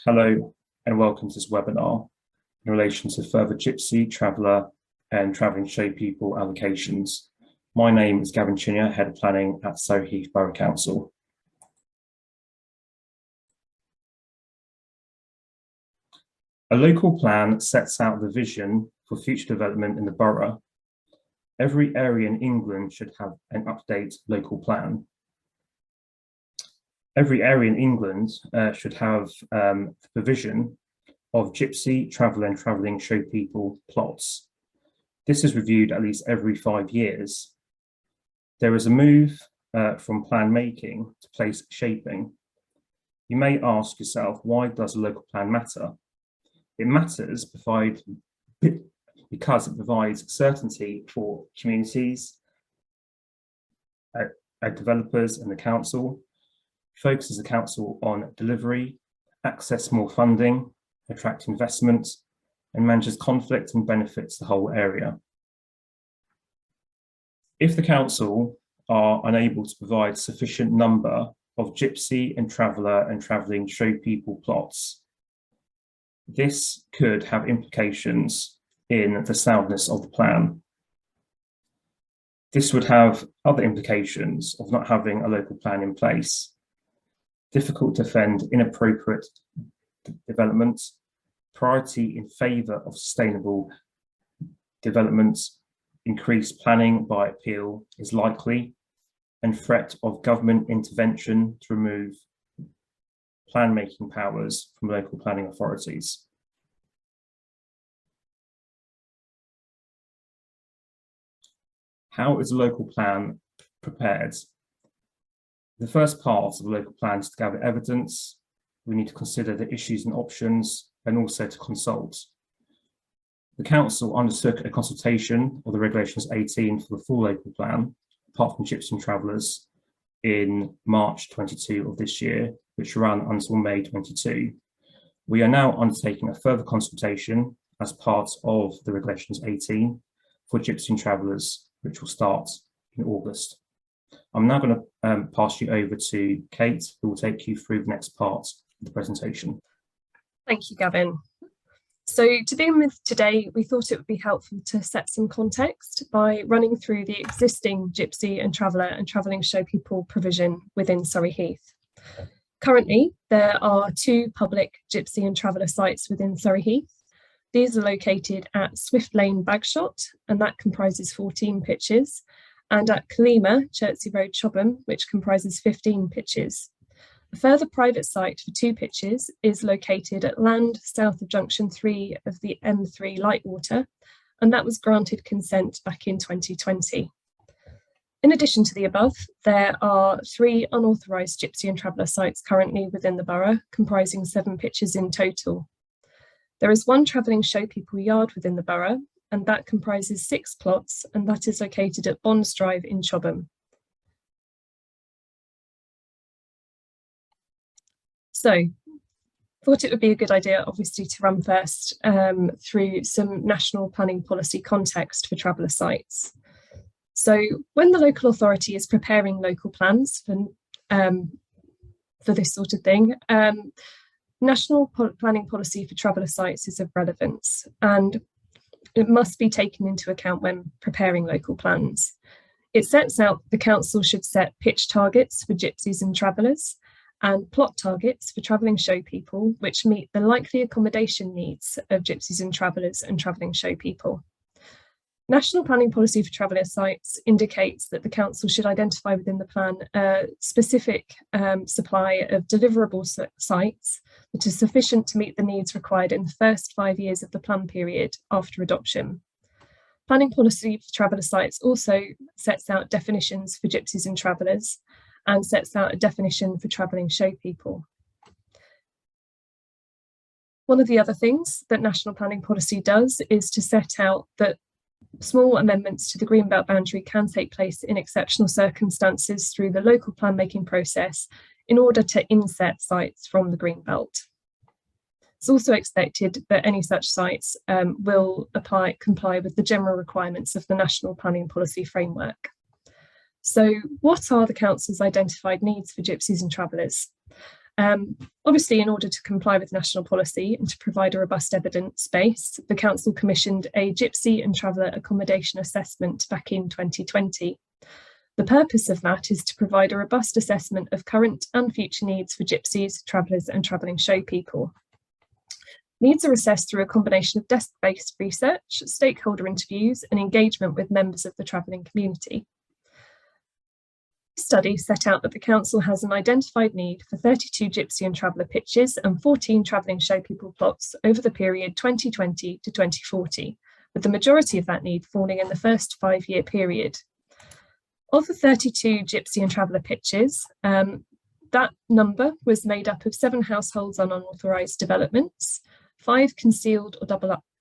Hello and welcome to this webinar in relation to further Gypsy, Traveller and Travelling Showpeople allocations. My name is Gavin Chinia, Head of Planning at Surrey Heath Borough Council. A local plan sets out the vision for future development in the borough. Every area in England should have an up-to-date local plan. Every area in England should have the provision of Gypsy, Traveller and Travelling Showpeople plots. This is reviewed at least every 5 years. There is a move from plan making to place shaping. You may ask yourself, why does a local plan matter? It matters because it provides certainty for communities, developers and the council, focuses the council on delivery, access more funding, attract investment, and manages conflict and benefits the whole area. If the council are unable to provide sufficient number of Gypsy and Traveller and Travelling Showpeople plots, this could have implications in the soundness of the plan. This would have other implications of not having a local plan in place. Difficult to defend inappropriate development, priority in favour of sustainable development, increased planning by appeal is likely, and threat of government intervention to remove plan-making powers from local planning authorities. How is a local plan prepared? The first part of the local plan is to gather evidence. We need to consider the issues and options and also to consult. The council undertook a consultation of the Regulations 18 for the full local plan, apart from Gypsy and Travellers, in March 22 of this year, which ran until May 22. We are now undertaking a further consultation as part of the Regulations 18 for Gypsy and Travellers, which will start in August. I'm now going to pass you over to Kate, who will take you through the next part of the presentation. Thank you, Gavin. So to begin with today, we thought it would be helpful to set some context by running through the existing Gypsy and Traveller and Travelling Showpeople provision within Surrey Heath. Currently, there are 2 public Gypsy and Traveller sites within Surrey Heath. These are located at Swift Lane Bagshot, and that comprises 14 pitches, and at Kalima, Chertsey Road, Chobham, which comprises 15 pitches. A further private site for 2 pitches is located at land south of junction 3 of the M3 Lightwater, and that was granted consent back in 2020. In addition to the above, there are 3 unauthorised Gypsy and Traveller sites currently within the borough, comprising 7 pitches in total. There is 1 Travelling Showpeople yard within the borough, and that comprises 6 plots, and that is located at Bonds Drive in Chobham. So, thought it would be a good idea, obviously, to run first through some national planning policy context for Traveller sites. So, when the local authority is preparing local plans for this sort of thing, national planning policy for Traveller sites is of relevance, and it must be taken into account when preparing local plans. It sets out the council should set pitch targets for Gypsies and Travellers and plot targets for Travelling Showpeople, which meet the likely accommodation needs of Gypsies and Travellers and Travelling Showpeople. National planning policy for Traveller sites indicates that the council should identify within the plan a specific supply of deliverable sites that is sufficient to meet the needs required in the first 5 years of the plan period after adoption. Planning policy for Traveller sites also sets out definitions for Gypsies and Travellers and sets out a definition for Travelling Showpeople. One of the other things that national planning policy does is to set out that small amendments to the Greenbelt boundary can take place in exceptional circumstances through the local plan making process in order to inset sites from the Greenbelt. It's also expected that any such sites will comply with the general requirements of the National Planning Policy Framework. So what are the council's identified needs for Gypsies and Travellers? Obviously, in order to comply with national policy and to provide a robust evidence base, the Council commissioned a Gypsy and Traveller accommodation assessment back in 2020. The purpose of that is to provide a robust assessment of current and future needs for Gypsies, travellers and travelling show people. Needs are assessed through a combination of desk-based research, stakeholder interviews and engagement with members of the travelling community. This study set out that the Council has an identified need for 32 Gypsy and Traveller pitches and 14 travelling show people plots over the period 2020 to 2040, with the majority of that need falling in the first 5-year period. Of the 32 Gypsy and Traveller pitches, that number was made up of 7 households on unauthorised developments, 5 concealed or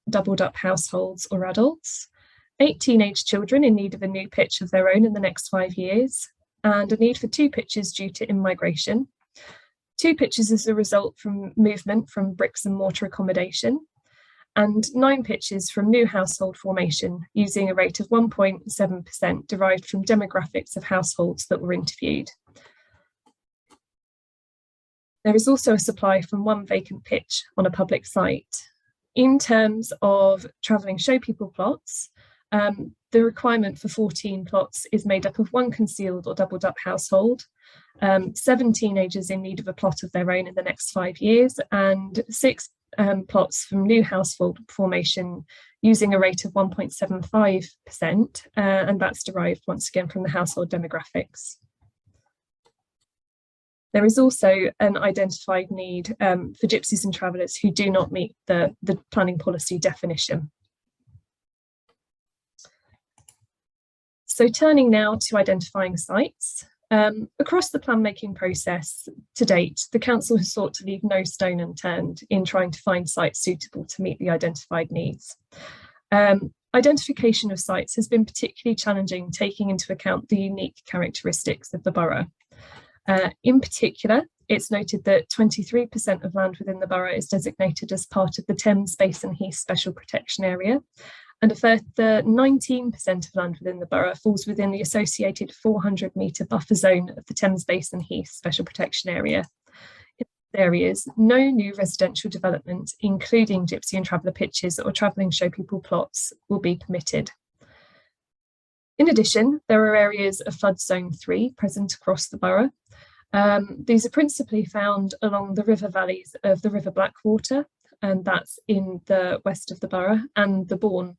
doubled up households or adults, 8 teenage children in need of a new pitch of their own in the next 5 years, and a need for 2 pitches due to in-migration, 2 pitches as a result from movement from bricks and mortar accommodation, and 9 pitches from new household formation using a rate of 1.7% derived from demographics of households that were interviewed. There is also a supply from 1 vacant pitch on a public site. In terms of travelling show people plots, the requirement for 14 plots is made up of 1 concealed or doubled up household, 7 teenagers in need of a plot of their own in the next 5 years, and 6 plots from new household formation using a rate of 1.75%, and that's derived once again from the household demographics. There is also an identified need for Gypsies and travellers who do not meet the planning policy definition. So turning now to identifying sites. Across the plan making process to date, the Council has sought to leave no stone unturned in trying to find sites suitable to meet the identified needs. Identification of sites has been particularly challenging, taking into account the unique characteristics of the borough. In particular, it's noted that 23% of land within the borough is designated as part of the Thames Basin Heath Special Protection Area, and a further 19% of land within the borough falls within the associated 400-metre buffer zone of the Thames Basin Heath Special Protection Area. In these areas, no new residential development, including Gypsy and Traveller pitches or travelling show people plots, will be permitted. In addition, there are areas of flood zone 3 present across the borough. These are principally found along the river valleys of the River Blackwater, and that's in the west of the borough, and the Bourne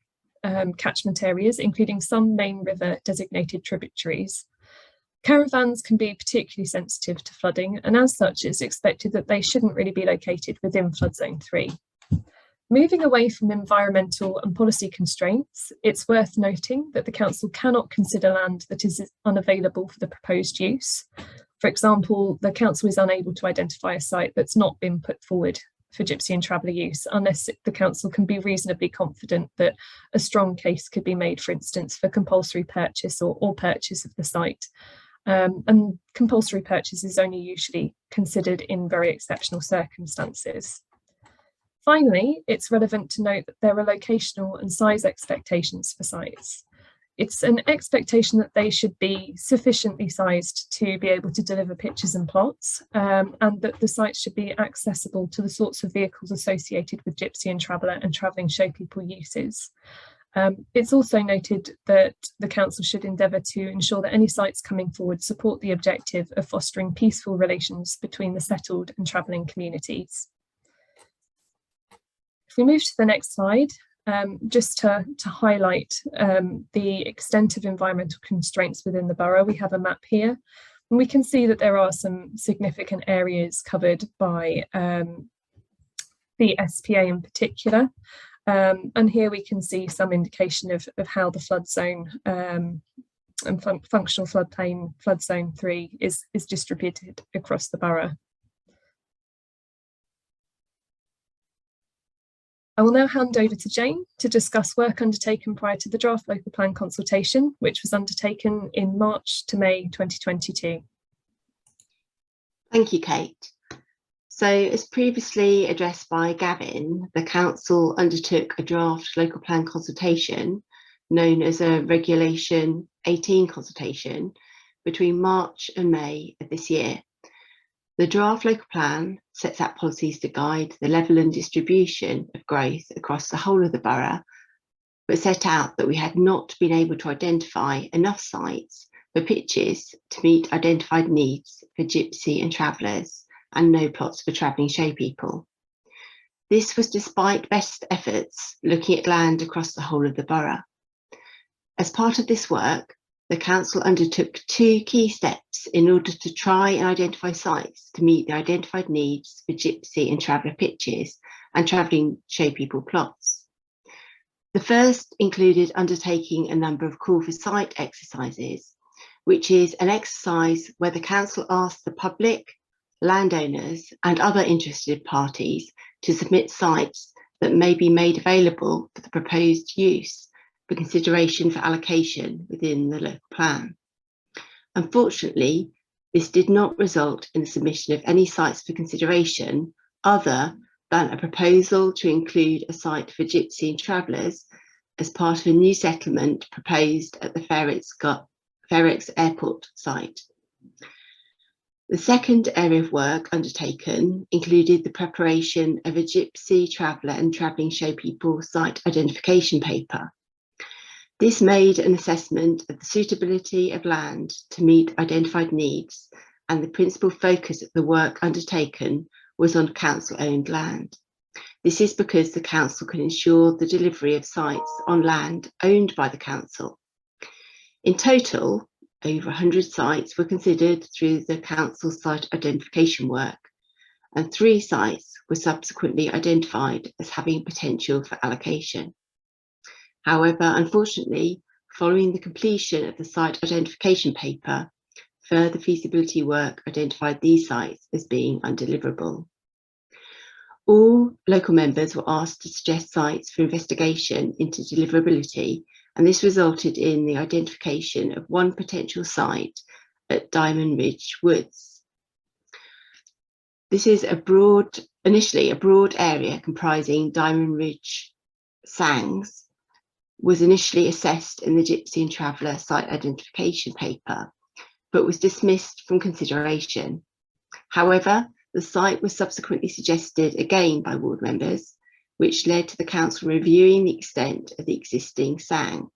catchment areas, including some main river designated tributaries. Caravans can be particularly sensitive to flooding, and as such, it's expected that they shouldn't really be located within flood zone 3. Moving away from environmental and policy constraints, it's worth noting that the Council cannot consider land that is unavailable for the proposed use. For example, the Council is unable to identify a site that's not been put forward for Gypsy and Traveller use unless the Council can be reasonably confident that a strong case could be made, for instance, for compulsory purchase or purchase of the site. And compulsory purchase is only usually considered in very exceptional circumstances. Finally, it's relevant to note that there are locational and size expectations for sites. It's an expectation that they should be sufficiently sized to be able to deliver pitches and plots, and that the sites should be accessible to the sorts of vehicles associated with Gypsy and Traveller and travelling show people uses. It's also noted that the Council should endeavour to ensure that any sites coming forward support the objective of fostering peaceful relations between the settled and travelling communities. If we move to the next slide, just to highlight the extent of environmental constraints within the borough, we have a map here, and we can see that there are some significant areas covered by the SPA in particular. And here we can see some indication of how the flood zone and functional floodplain, flood zone 3, is distributed across the borough. I will now hand over to Jane to discuss work undertaken prior to the draft local plan consultation, which was undertaken in March to May 2022. Thank you, Kate. So, as previously addressed by Gavin, the Council undertook a draft local plan consultation, known as a Regulation 18 consultation, between March and May of this year. The draft local plan sets out policies to guide the level and distribution of growth across the whole of the borough, but set out that we had not been able to identify enough sites for pitches to meet identified needs for gypsy and travellers, and no plots for travelling show people. This was despite best efforts looking at land across the whole of the borough. As part of this work, the council undertook 2 key steps in order to try and identify sites to meet the identified needs for gypsy and traveller pitches and travelling show people plots. The first included undertaking a number of call for site exercises, which is an exercise where the council asked the public, landowners and other interested parties to submit sites that may be made available for the proposed use for consideration for allocation within the local plan. Unfortunately, this did not result in the submission of any sites for consideration other than a proposal to include a site for gypsy and travellers as part of a new settlement proposed at the Ferrex Airport site. The second area of work undertaken included the preparation of a gypsy, traveller and travelling show people site identification paper. This made an assessment of the suitability of land to meet identified needs, and the principal focus of the work undertaken was on council-owned land. This is because the council can ensure the delivery of sites on land owned by the council. In total, over 100 sites were considered through the council site identification work, and 3 sites were subsequently identified as having potential for allocation. However, unfortunately, following the completion of the site identification paper, further feasibility work identified these sites as being undeliverable. All local members were asked to suggest sites for investigation into deliverability, and this resulted in the identification of 1 potential site at Diamond Ridge Woods. This is initially a broad area comprising Diamond Ridge Sangs, was initially assessed in the gypsy and traveller site identification paper, but was dismissed from consideration. However, the site was subsequently suggested again by ward members, which led to the council reviewing the extent of the existing sang.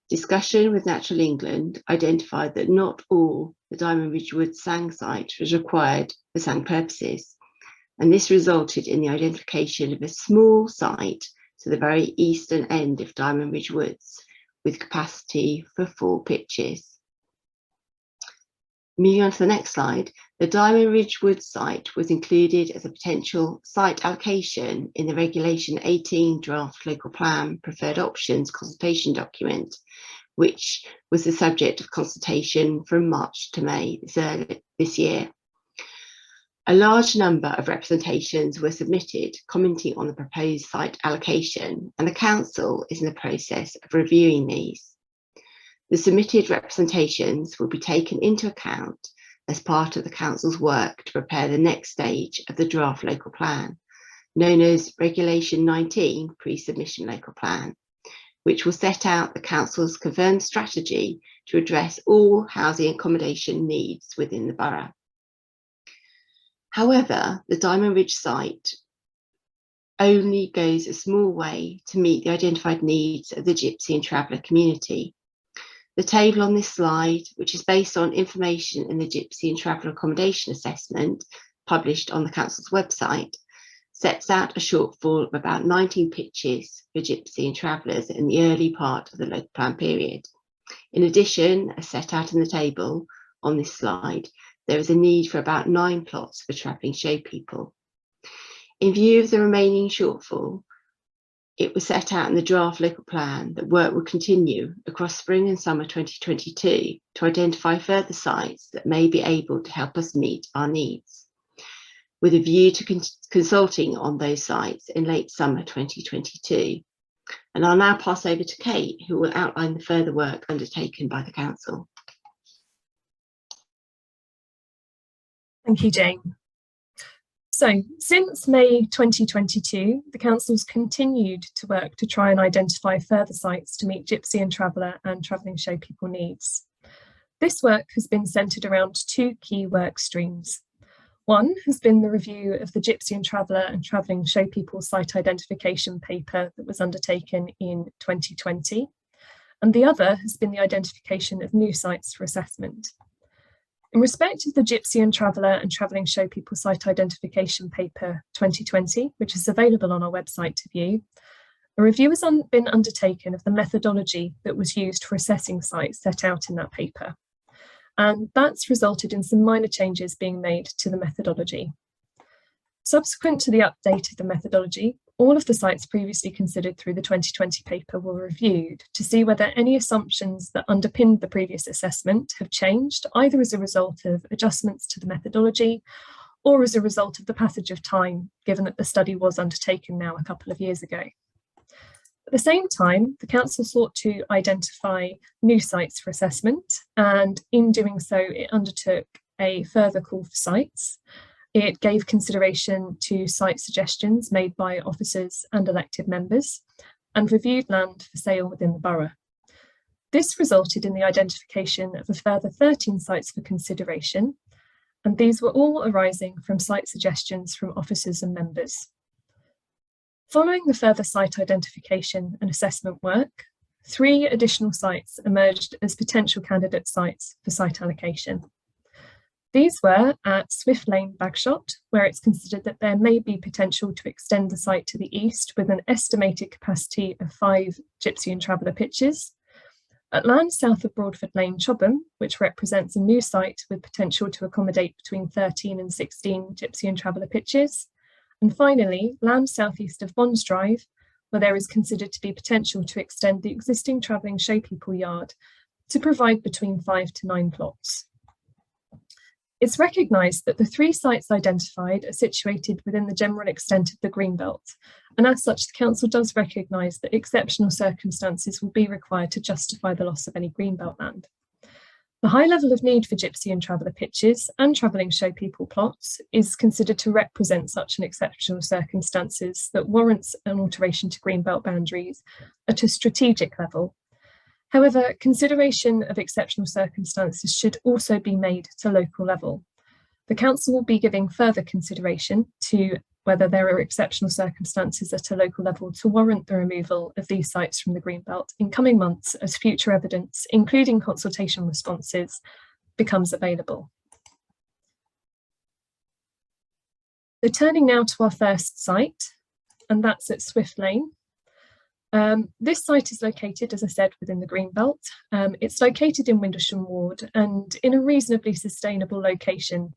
Discussion with Natural England identified that not all the Diamond Ridge Woods sang site was required for sang purposes, and this resulted in the identification of a small site to the very eastern end of Diamond Ridge Woods, with capacity for 4 pitches. Moving on to the next slide, the Diamond Ridge Woods site was included as a potential site allocation in the Regulation 18 Draft Local Plan Preferred Options consultation document, which was the subject of consultation from March to May this year. A large number of representations were submitted commenting on the proposed site allocation, and the council is in the process of reviewing these. The submitted representations will be taken into account as part of the council's work to prepare the next stage of the draft local plan, known as Regulation 19 Pre-Submission Local Plan, which will set out the council's confirmed strategy to address all housing accommodation needs within the borough. However, the Diamond Ridge site only goes a small way to meet the identified needs of the gypsy and traveller community. The table on this slide, which is based on information in the Gypsy and Traveller Accommodation Assessment published on the council's website, sets out a shortfall of about 19 pitches for gypsy and travellers in the early part of the local plan period. In addition, as set out in the table on this slide, there is a need for about 9 plots for travelling show people. In view of the remaining shortfall, it was set out in the draft local plan that work will continue across spring and summer 2022 to identify further sites that may be able to help us meet our needs, with a view to consulting on those sites in late summer 2022. And I'll now pass over to Kate, who will outline the further work undertaken by the council. Thank you, Jane. So, since May 2022, the council's continued to work to try and identify further sites to meet gypsy and traveller and travelling show people needs. This work has been centred around 2 key work streams. One has been the review of the Gypsy and Traveller and Travelling Showpeople site identification paper that was undertaken in 2020. And the other has been the identification of new sites for assessment. In respect of the Gypsy and Traveller and Travelling Showpeople site identification paper 2020, which is available on our website to view, a review has been undertaken of the methodology that was used for assessing sites set out in that paper. And that's resulted in some minor changes being made to the methodology. Subsequent to the update of the methodology, all of the sites previously considered through the 2020 paper were reviewed to see whether any assumptions that underpinned the previous assessment have changed, either as a result of adjustments to the methodology or as a result of the passage of time, given that the study was undertaken now a couple of years ago. At the same time, the Council sought to identify new sites for assessment, and in doing so, it undertook a further call for sites. It gave consideration to site suggestions made by officers and elected members, and reviewed land for sale within the borough. This resulted in the identification of a further 13 sites for consideration, and these were all arising from site suggestions from officers and members. Following the further site identification and assessment work, 3 additional sites emerged as potential candidate sites for site allocation. These were at Swift Lane, Bagshot, where it's considered that there may be potential to extend the site to the east with an estimated capacity of 5 Gypsy and Traveller pitches. At land south of Broadford Lane, Chobham, which represents a new site with potential to accommodate between 13 and 16 Gypsy and Traveller pitches. And finally, land southeast of Bonds Drive, where there is considered to be potential to extend the existing Travelling Showpeople yard to provide between 5 to 9 plots. It's recognised that the 3 sites identified are situated within the general extent of the Greenbelt, and as such, the Council does recognise that exceptional circumstances will be required to justify the loss of any Greenbelt land. The high level of need for Gypsy and Traveller pitches and Travelling Showpeople plots is considered to represent such an exceptional circumstances that warrants an alteration to Greenbelt boundaries at a strategic level. However, consideration of exceptional circumstances should also be made to local level. The Council will be giving further consideration to whether there are exceptional circumstances at a local level to warrant the removal of these sites from the Greenbelt in coming months as future evidence, including consultation responses, becomes available. So turning now to our first site, and that's at Swift Lane. This site is located, as I said, within the Greenbelt. It's located in Windlesham Ward and in a reasonably sustainable location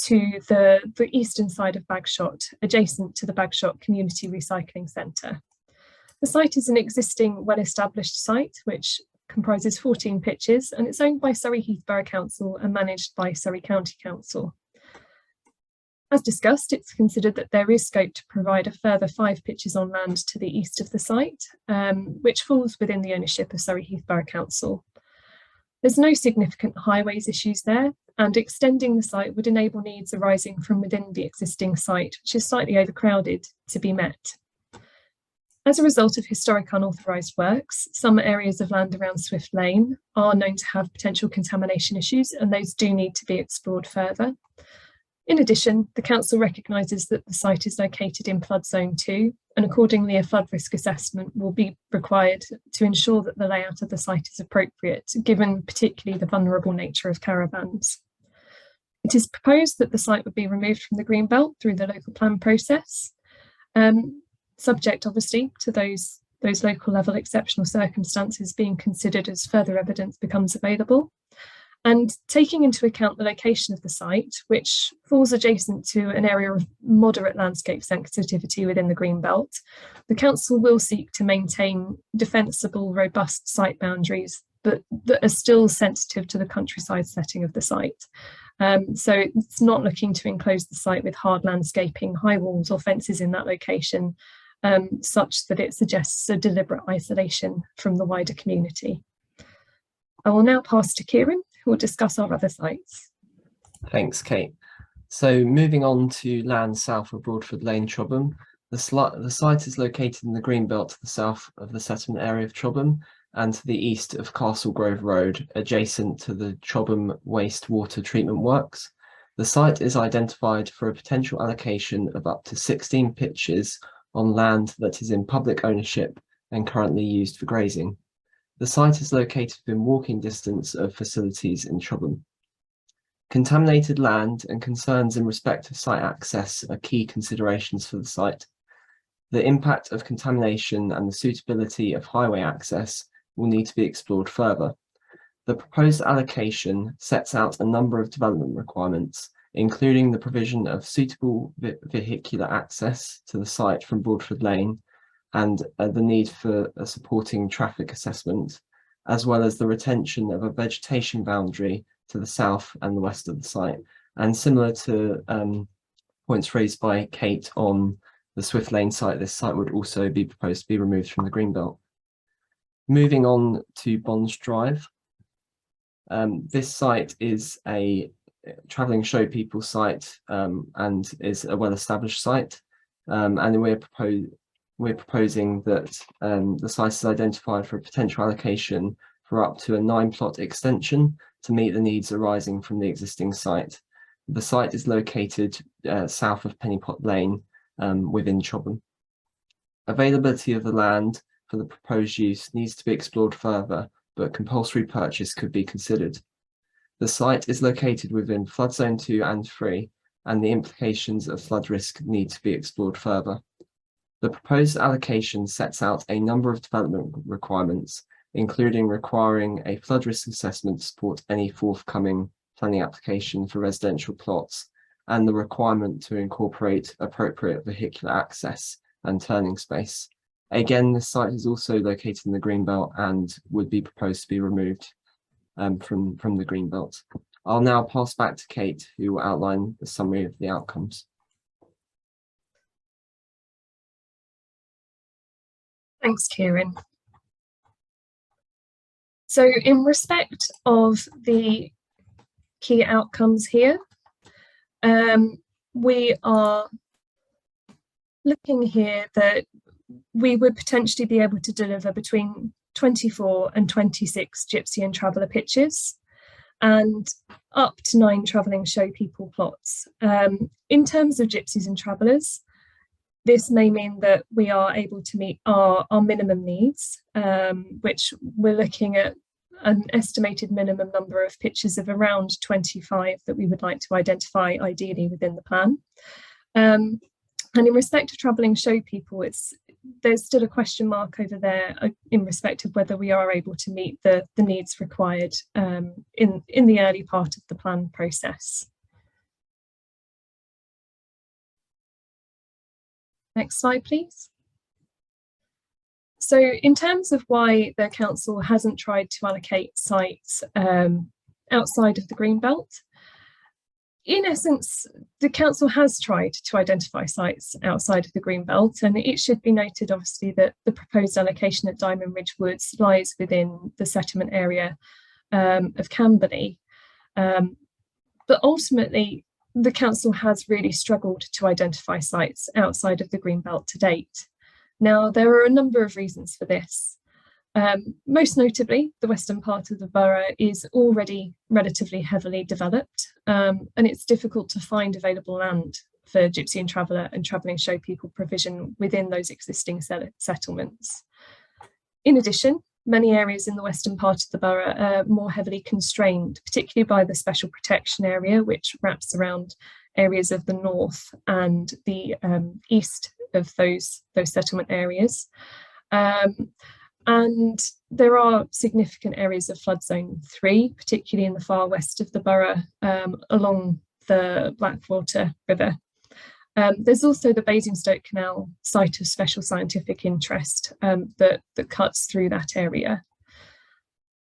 to the eastern side of Bagshot, adjacent to the Bagshot Community Recycling Centre. The site is an existing well-established site which comprises 14 pitches, and it's owned by Surrey Heath Borough Council and managed by Surrey County Council. As discussed, it's considered that there is scope to provide a further 5 pitches on land to the east of the site, which falls within the ownership of Surrey Heath Borough Council. There's no significant highways issues there, and extending the site would enable needs arising from within the existing site, which is slightly overcrowded, to be met. As a result of historic unauthorised works, some areas of land around Swift Lane are known to have potential contamination issues, and those do need to be explored further. In addition, the Council recognises that the site is located in Flood Zone 2, and accordingly a flood risk assessment will be required to ensure that the layout of the site is appropriate, given particularly the vulnerable nature of caravans. It is proposed that the site would be removed from the Greenbelt through the local plan process, subject obviously to those local level exceptional circumstances being considered as further evidence becomes available. And taking into account the location of the site, which falls adjacent to an area of moderate landscape sensitivity within the Greenbelt, the Council will seek to maintain defensible, robust site boundaries that are still sensitive to the countryside setting of the site. So it's not looking to enclose the site with hard landscaping, high walls or fences in that location, such that it suggests a deliberate isolation from the wider community. I will now pass to Kieran, who will discuss our other sites. Thanks, Kate. So moving on to land south of Broadford Lane, Chobham. The site is located in the Greenbelt to the south of the settlement area of Chobham, and to the east of Castle Grove Road, adjacent to the Chobham wastewater treatment works. The site is identified for a potential allocation of up to 16 pitches on land that is in public ownership and currently used for grazing. The site is located within walking distance of facilities in Chobham. Contaminated land and concerns in respect of site access are key considerations for the site. The impact of contamination and the suitability of highway access will need to be explored further. The proposed allocation sets out a number of development requirements, including the provision of suitable vehicular access to the site from Broadford Lane and the need for a supporting traffic assessment, as well as the retention of a vegetation boundary to the south and the west of the site. And similar to points raised by Kate on the Swift Lane site, this site would also be proposed to be removed from the Greenbelt. Moving on to Bonds Drive. This site is a Travelling Showpeople site and is a well-established site. And we're proposing that the site is identified for a potential allocation for up to a 9-plot extension to meet the needs arising from the existing site. The site is located south of Pennypot Lane within Chobham. Availability of the land for the proposed use needs to be explored further, but compulsory purchase could be considered. The site is located within flood zone 2 and 3, and the implications of flood risk need to be explored further. The proposed allocation sets out a number of development requirements, including requiring a flood risk assessment to support any forthcoming planning application for residential plots, and the requirement to incorporate appropriate vehicular access and turning space. Again, the site is also located in the Greenbelt and would be proposed to be removed from the Greenbelt. I'll now pass back to Kate, who will outline the summary of the outcomes. Thanks, Kieran. So in respect of the key outcomes here, we are looking here that we would potentially be able to deliver between 24 and 26 Gypsy and Traveller pitches and up to 9 Travelling Showpeople plots. In terms of Gypsies and Travellers, this may mean that we are able to meet our minimum needs, which we're looking at an estimated minimum number of pitches of around 25 that we would like to identify ideally within the plan. And in respect to Travelling Showpeople, there's still a question mark over there in respect of whether we are able to meet the needs required in the early part of the plan process. Next slide, please. So in terms of why the council hasn't tried to allocate sites outside of the Greenbelt, in essence, the council has tried to identify sites outside of the Greenbelt, and it should be noted, obviously, that the proposed allocation at Diamond Ridge Woods lies within the settlement area of Camberley. But ultimately, the council has really struggled to identify sites outside of the Greenbelt to date. Now, there are a number of reasons for this. Most notably, the western part of the borough is already relatively heavily developed, and it's difficult to find available land for Gypsy and Traveller and Travelling Showpeople provision within those existing settlements. In addition, many areas in the western part of the borough are more heavily constrained, particularly by the special protection area, which wraps around areas of the north and the east of those settlement areas. And there are significant areas of flood zone 3, particularly in the far west of the borough along the Blackwater River. There's also the Basingstoke Canal site of special scientific interest that cuts through that area.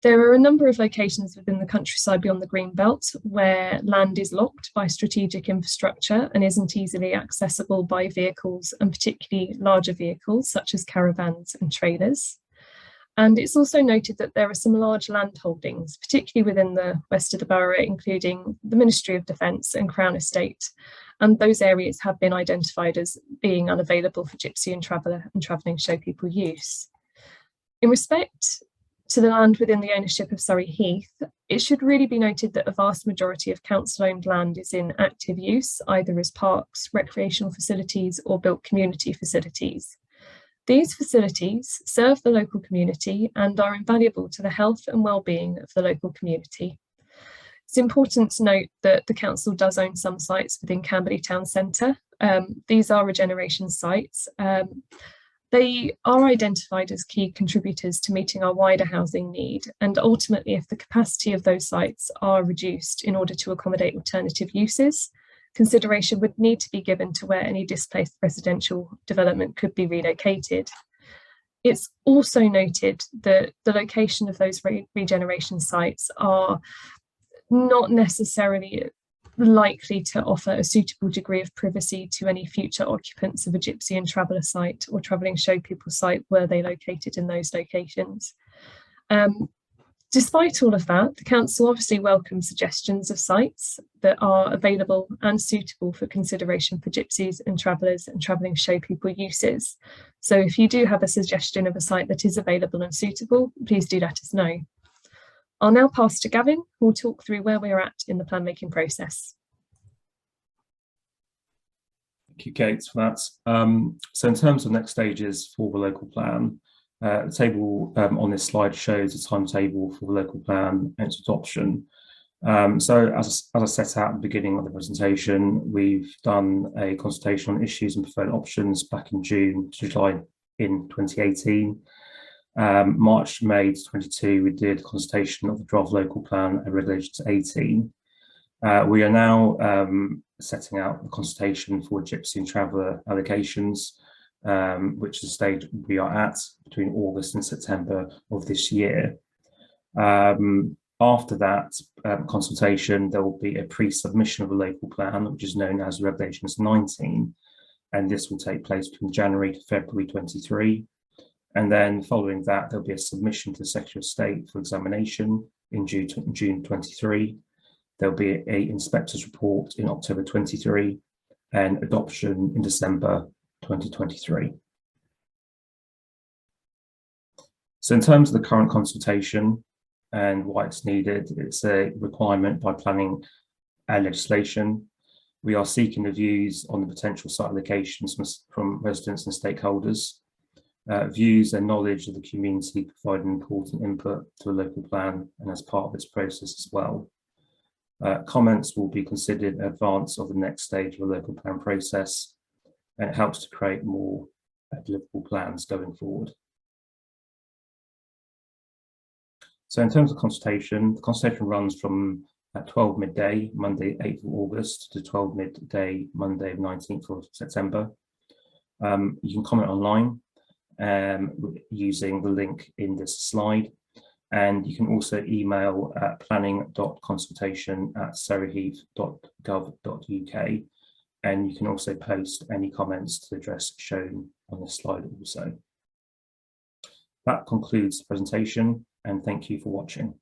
There are a number of locations within the countryside beyond the Greenbelt where land is locked by strategic infrastructure and isn't easily accessible by vehicles, and particularly larger vehicles such as caravans and trailers. And it's also noted that there are some large land holdings, particularly within the west of the borough, including the Ministry of Defence and Crown Estate. And those areas have been identified as being unavailable for Gypsy and Traveller and Travelling Showpeople use. In respect to the land within the ownership of Surrey Heath, it should really be noted that a vast majority of council-owned land is in active use, either as parks, recreational facilities, or built community facilities. These facilities serve the local community and are invaluable to the health and well-being of the local community. It's important to note that the council does own some sites within Camberley Town Centre. These are regeneration sites. They are identified as key contributors to meeting our wider housing need, and ultimately, if the capacity of those sites are reduced in order to accommodate alternative uses, consideration would need to be given to where any displaced residential development could be relocated. It's also noted that the location of those regeneration sites are not necessarily likely to offer a suitable degree of privacy to any future occupants of a Gypsy and Traveller site or Travelling Showpeople site were they located in those locations. Despite all of that, the council obviously welcomes suggestions of sites that are available and suitable for consideration for Gypsies and Travellers and Travelling Showpeople uses. So if you do have a suggestion of a site that is available and suitable, please do let us know. I'll now pass to Gavin, who will talk through where we're at in the plan making process. Thank you, Kate, for that. So in terms of next stages for the local plan, the table on this slide shows a timetable for the local plan and its adoption. So as I set out at the beginning of the presentation, we've done a consultation on issues and preferred options back in June to July in 2018. March, May 2022, we did a consultation of the draft local plan and regulations 18. We are now setting out the consultation for Gypsy and Traveller allocations, which is the stage we are at between August and September of this year. After that consultation, there will be a pre-submission of a local plan, which is known as Regulations 19, and this will take place between January to February 23. And then following that, there'll be a submission to the Secretary of State for examination in June 23. There'll be an inspector's report in October 23 and adoption in December 2023. So in terms of the current consultation and why it's needed, it's a requirement by planning and legislation. We are seeking the views on the potential site allocations from residents and stakeholders. Views and knowledge of the community provide an important input to a local plan and as part of this process as well. Comments will be considered in advance of the next stage of the local plan process, and it helps to create more deliverable plans going forward. So in terms of consultation, the consultation runs from 12 midday, Monday 8th of August to 12 midday, Monday 19th of September. You can comment online using the link in this slide, and you can also email planning.consultation@surreyheath.gov.uk, and you can also post any comments to the address shown on this slide also. That concludes the presentation, and thank you for watching.